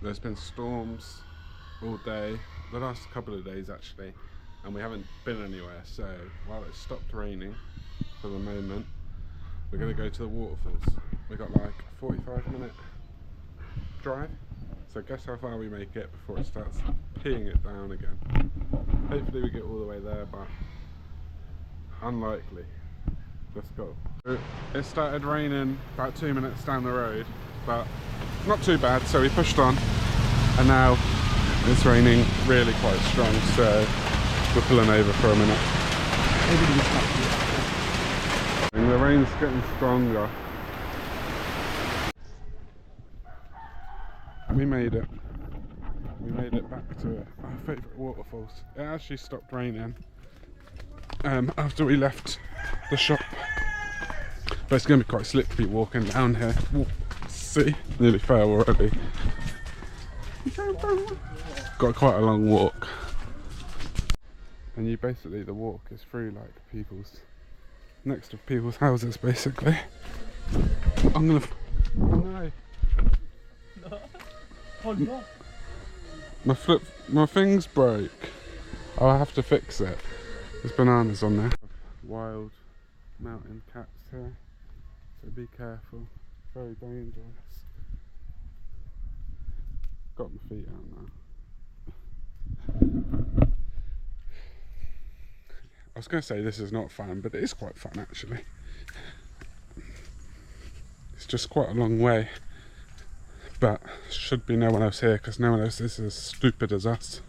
There's been storms all day, the last couple of days actually, and we haven't been anywhere, so while it's stopped raining for the moment, we're going to go to the waterfalls. We've got like a 45-minute drive, so guess how far we make it before it starts peeing it down again. Hopefully we get all the way there, but unlikely. Let's go. It started raining about 2 minutes down the road, but not too bad, so we pushed on, and now it's raining really quite strong, so we're pulling over for a minute. And the rain's getting stronger. We made it. We made it back to our favourite waterfalls. It actually stopped raining after we left the shop. But it's going to be quite slippery walking down here. Ooh, see, nearly fell already. Got quite a long walk. And you basically, the walk is through like people's, next to people's houses basically. I'm gonna, oh no. Oh no. My thing's broke. I'll have to fix it. There's bananas on there. Wild mountain cats here, so be careful. Very dangerous. Got my feet out now. I was going to say this is not fun, but it is quite fun actually. It's just quite a long way, but should be no one else here because no one else is as stupid as us.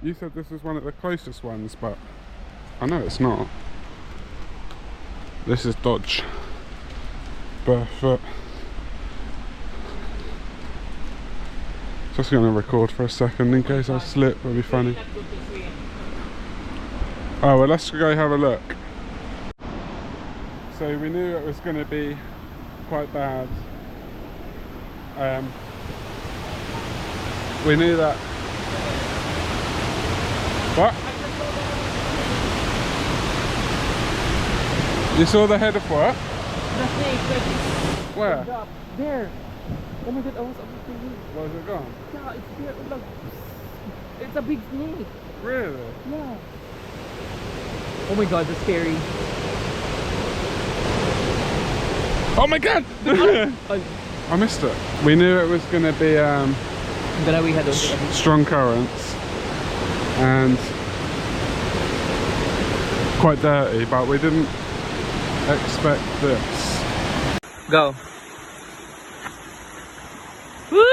You said this is one of the closest ones, but I know it's not. This is Dodge. Barefoot. Just going to record for a second in case I slip, it'll be funny. Oh well, let's go have a look. So we knew it was going to be quite bad. We knew that. What? You saw the head of what? The snake. Where? There. Oh my god, I was about to leave. Where's it gone? Yeah, it's there. Look. It's a big snake. Really? Yeah. Oh my god, that's scary. Oh my god! I missed it. We knew it was going to be But we had strong currents and quite dirty, but we didn't expect this. Go. Woo!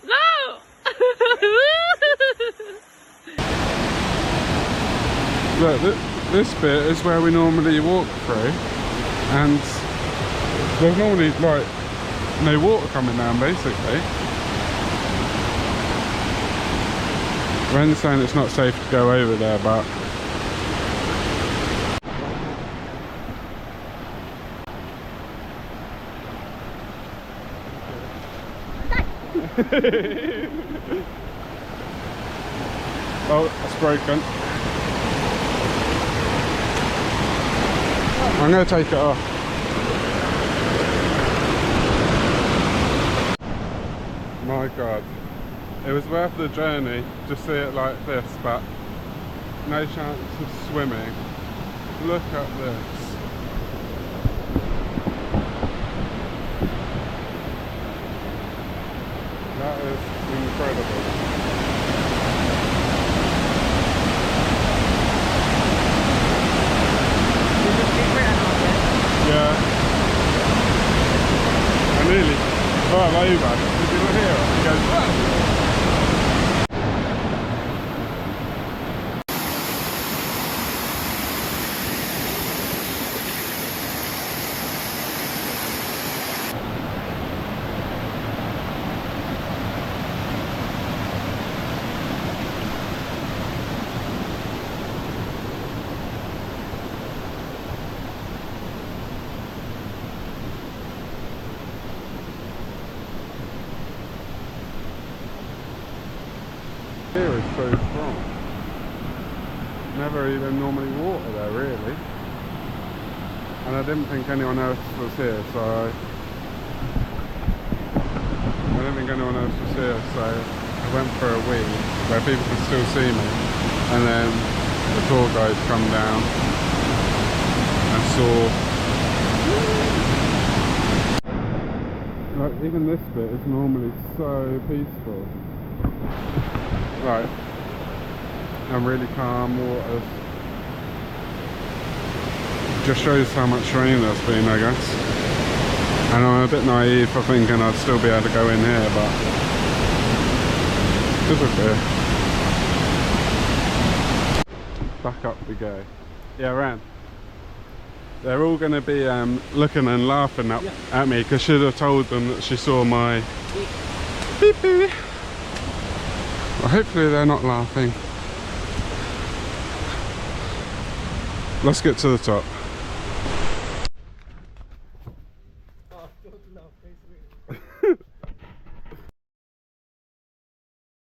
No! Look, this bit is where we normally walk through, and there's normally like no water coming down basically. Ren's saying it's not safe to go over there, but oh, it's broken. I'm going to take it off. My god. It was worth the journey to see it like this, but no chance of swimming. Look at this. That is incredible. Yeah. I nearly fell over. Did you not hear it? He goes, "Whoa." Here is so strong. Never even normally water there really. and I didn't think anyone else was here, so I didn't think anyone else was here, so I went for a wee where people could still see me, and then the tour guide come down and saw. Like, even this bit is normally so peaceful. Right, and really calm waters. Just shows how much rain there's been, I guess. And I'm a bit naive for thinking I'd still be able to go in here, but it's okay. Back up we go. Yeah, Ren. They're all going to be looking and laughing at me because she'd have told them that she saw my beep beep. Well, hopefully they're not laughing. Let's get to the top.